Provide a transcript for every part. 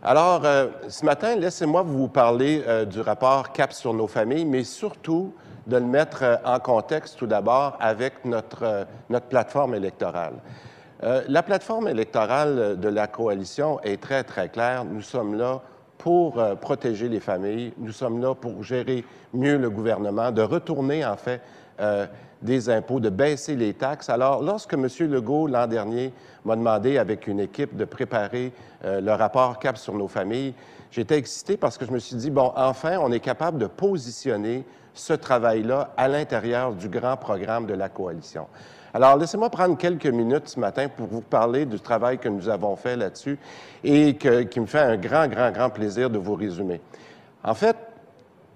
Alors, ce matin, laissez-moi vous parler du rapport CAP sur nos familles, mais surtout de le mettre en contexte tout d'abord avec notre plateforme électorale. La plateforme électorale de la coalition est très, très claire. Nous sommes là pour protéger les familles. Nous sommes là pour gérer mieux le gouvernement, de retourner, en fait, des impôts, de baisser les taxes. Alors, lorsque M. Legault, l'an dernier, m'a demandé avec une équipe de préparer le rapport CAP sur nos familles, j'étais excité parce que je me suis dit, bon, enfin, on est capable de positionner ce travail-là à l'intérieur du grand programme de la coalition. Alors, laissez-moi prendre quelques minutes ce matin pour vous parler du travail que nous avons fait là-dessus et qui me fait un grand plaisir de vous résumer. En fait,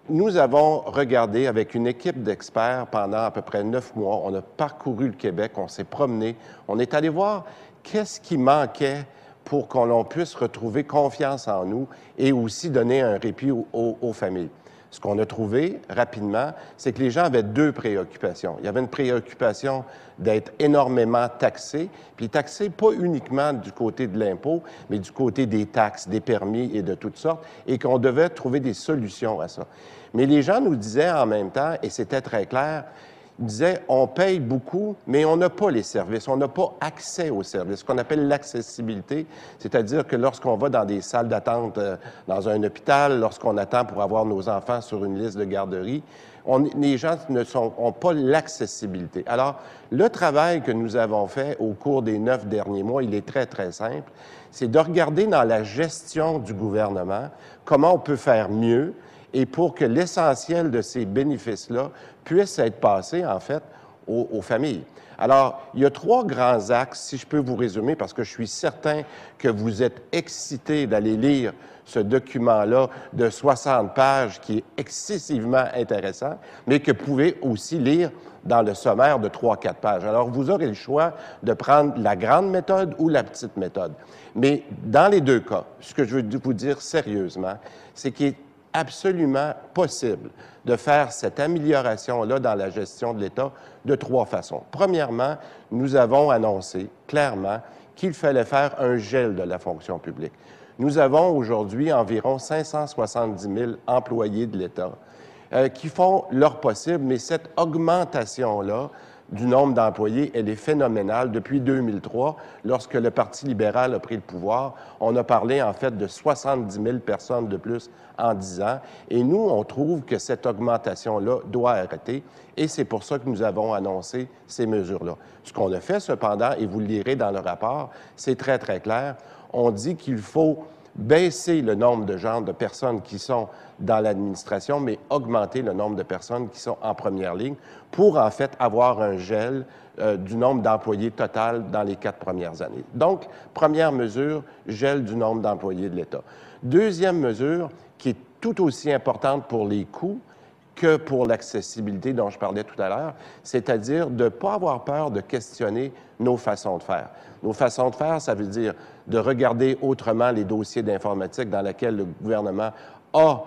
nous avons regardé avec une équipe d'experts pendant à peu près 9 mois. On a parcouru le Québec, on s'est promené, on est allé voir qu'est-ce qui manquait pour qu'on puisse retrouver confiance en nous et aussi donner un répit aux familles. Ce qu'on a trouvé rapidement, c'est que les gens avaient deux préoccupations. Il y avait une préoccupation d'être énormément taxés, puis taxés pas uniquement du côté de l'impôt, mais du côté des taxes, des permis et de toutes sortes, et qu'on devait trouver des solutions à ça. Mais les gens nous disaient en même temps, et c'était très clair, ils disaient, on paye beaucoup, mais on n'a pas les services, on n'a pas accès aux services, ce qu'on appelle l'accessibilité, c'est-à-dire que lorsqu'on va dans des salles d'attente dans un hôpital, lorsqu'on attend pour avoir nos enfants sur une liste de garderie, les gens n'ont pas l'accessibilité. Alors, le travail que nous avons fait au cours des 9 derniers mois, il est très, très simple, c'est de regarder dans la gestion du gouvernement comment on peut faire mieux et pour que l'essentiel de ces bénéfices-là puisse être passé, en fait, aux familles. Alors, il y a 3 grands axes, si je peux vous résumer, parce que je suis certain que vous êtes excités d'aller lire ce document-là de 60 pages qui est excessivement intéressant, mais que vous pouvez aussi lire dans le sommaire de 3-4 pages. Alors, vous aurez le choix de prendre la grande méthode ou la petite méthode. Mais dans les deux cas, ce que je veux vous dire sérieusement, c'est qu'il est absolument possible de faire cette amélioration-là dans la gestion de l'État de 3 façons. Premièrement, nous avons annoncé clairement qu'il fallait faire un gel de la fonction publique. Nous avons aujourd'hui environ 570 000 employés de l'État qui font leur possible, mais cette augmentation-là du nombre d'employés, elle est phénoménale. Depuis 2003, lorsque le Parti libéral a pris le pouvoir, on a parlé en fait de 70 000 personnes de plus en 10 ans. Et nous, on trouve que cette augmentation-là doit arrêter et c'est pour ça que nous avons annoncé ces mesures-là. Ce qu'on a fait cependant, et vous le lirez dans le rapport, c'est très, très clair, on dit qu'il faut baisser le nombre de personnes qui sont dans l'administration, mais augmenter le nombre de personnes qui sont en première ligne pour, en fait, avoir un gel du nombre d'employés total dans les 4 premières années. Donc, première mesure, gel du nombre d'employés de l'État. Deuxième mesure, qui est tout aussi importante pour les coûts que pour l'accessibilité dont je parlais tout à l'heure, c'est-à-dire de ne pas avoir peur de questionner nos façons de faire. Nos façons de faire, ça veut dire de regarder autrement les dossiers d'informatique dans lesquels le gouvernement a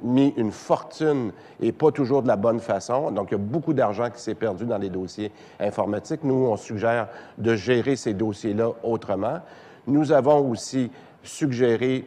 mis une fortune et pas toujours de la bonne façon. Donc, il y a beaucoup d'argent qui s'est perdu dans les dossiers informatiques. Nous, on suggère de gérer ces dossiers-là autrement. Nous avons aussi suggéré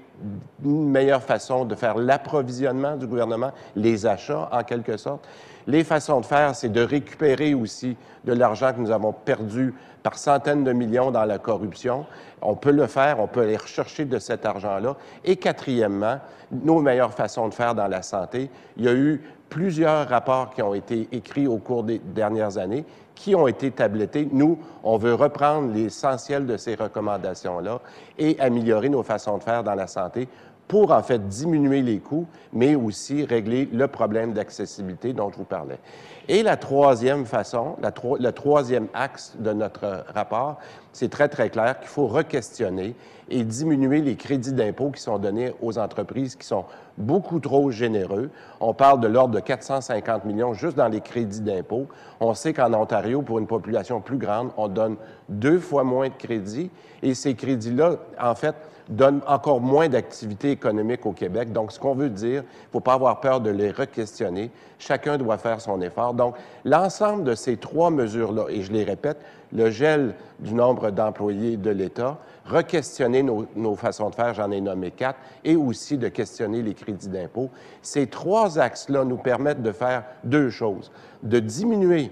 une meilleure façon de faire l'approvisionnement du gouvernement, les achats en quelque sorte. Les façons de faire, c'est de récupérer aussi de l'argent que nous avons perdu par centaines de millions dans la corruption. On peut le faire, on peut aller rechercher de cet argent-là. Et quatrièmement, nos meilleures façons de faire dans la santé. Il y a eu plusieurs rapports qui ont été écrits au cours des dernières années qui ont été tablettés. Nous, on veut reprendre l'essentiel de ces recommandations-là et améliorer nos façons de faire dans la santé pour, en fait, diminuer les coûts, mais aussi régler le problème d'accessibilité dont je vous parlais. Et la troisième façon, le troisième axe de notre rapport, c'est très, très clair qu'il faut re-questionner et diminuer les crédits d'impôt qui sont donnés aux entreprises qui sont beaucoup trop généreux. On parle de l'ordre de 450 millions juste dans les crédits d'impôt. On sait qu'en Ontario, pour une population plus grande, on donne 2 fois moins de crédits et ces crédits-là, en fait, donnent encore moins d'activité économique au Québec. Donc, ce qu'on veut dire, il ne faut pas avoir peur de les re-questionner. Chacun doit faire son effort. Donc, l'ensemble de ces 3 mesures-là, et je les répète, le gel du nombre d'employés de l'État, re-questionner nos façons de faire, j'en ai nommé 4, et aussi de questionner les crédits d'impôt. Ces 3 axes-là nous permettent de faire 2 choses, de diminuer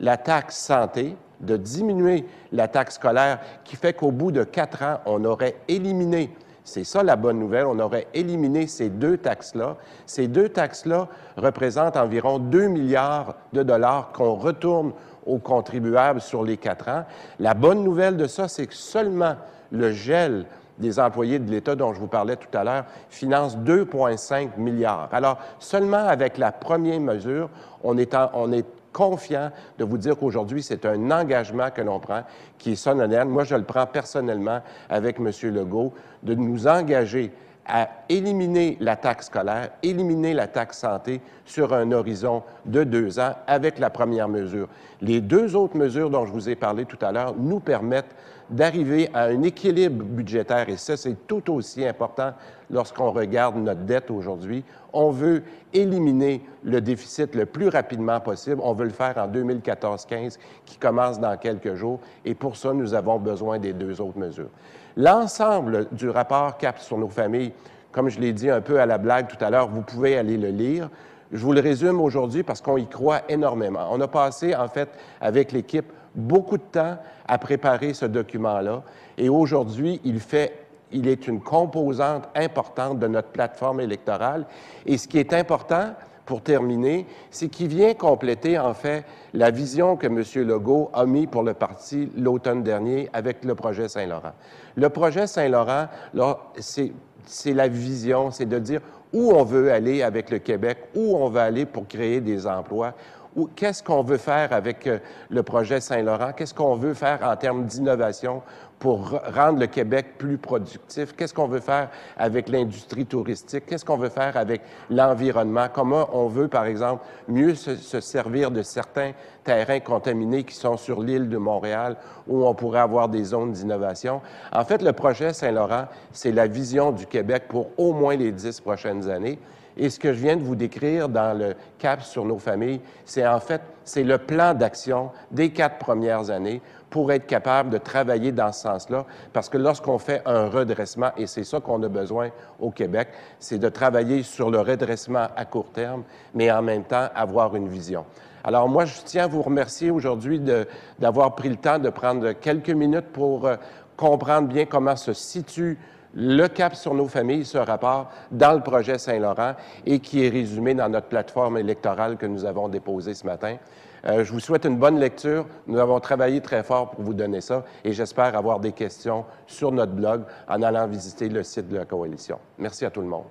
la taxe santé, de diminuer la taxe scolaire, qui fait qu'au bout de 4 ans, on aurait éliminé, c'est ça la bonne nouvelle, on aurait éliminé ces 2 taxes-là. Ces 2 taxes-là représentent environ 2 milliards de dollars qu'on retourne aux contribuables sur les 4 ans. La bonne nouvelle de ça, c'est que seulement le gel des employés de l'État dont je vous parlais tout à l'heure finance 2,5 milliards. Alors, seulement avec la première mesure, on est confiant de vous dire qu'aujourd'hui, c'est un engagement que l'on prend qui est solennel. Moi, je le prends personnellement avec M. Legault, de nous engager à éliminer la taxe scolaire, éliminer la taxe santé sur un horizon de 2 ans avec la première mesure. Les 2 autres mesures dont je vous ai parlé tout à l'heure nous permettent d'arriver à un équilibre budgétaire, et ça, c'est tout aussi important lorsqu'on regarde notre dette aujourd'hui. On veut éliminer le déficit le plus rapidement possible. On veut le faire en 2014-15, qui commence dans quelques jours, et pour ça, nous avons besoin des 2 autres mesures. L'ensemble du rapport CAP sur nos familles, comme je l'ai dit un peu à la blague tout à l'heure, vous pouvez aller le lire. Je vous le résume aujourd'hui parce qu'on y croit énormément. On a passé, en fait, avec l'équipe, beaucoup de temps à préparer ce document-là, et aujourd'hui, il est une composante importante de notre plateforme électorale. Et ce qui est important, pour terminer, c'est qu'il vient compléter, en fait, la vision que M. Legault a mis pour le parti l'automne dernier avec le projet Saint-Laurent. Le projet Saint-Laurent, c'est la vision, c'est de dire où on veut aller avec le Québec, où on veut aller pour créer des emplois, qu'est-ce qu'on veut faire avec le projet Saint-Laurent, qu'est-ce qu'on veut faire en termes d'innovation pour rendre le Québec plus productif, qu'est-ce qu'on veut faire avec l'industrie touristique, qu'est-ce qu'on veut faire avec l'environnement, comment on veut, par exemple, mieux se servir de certains terrains contaminés qui sont sur l'île de Montréal, où on pourrait avoir des zones d'innovation. En fait, le projet Saint-Laurent, c'est la vision du Québec pour au moins les 10 prochaines années. Et ce que je viens de vous décrire dans le CAP sur nos familles, c'est le plan d'action des 4 premières années pour être capable de travailler dans ce sens-là. Parce que lorsqu'on fait un redressement, et c'est ça qu'on a besoin au Québec, c'est de travailler sur le redressement à court terme, mais en même temps avoir une vision. Alors moi, je tiens à vous remercier aujourd'hui d'avoir pris le temps de prendre quelques minutes pour comprendre bien comment se situe le CAP sur nos familles, ce rapport, dans le projet Saint-Laurent et qui est résumé dans notre plateforme électorale que nous avons déposée ce matin. Je vous souhaite une bonne lecture. Nous avons travaillé très fort pour vous donner ça et j'espère avoir des questions sur notre blog en allant visiter le site de la Coalition. Merci à tout le monde.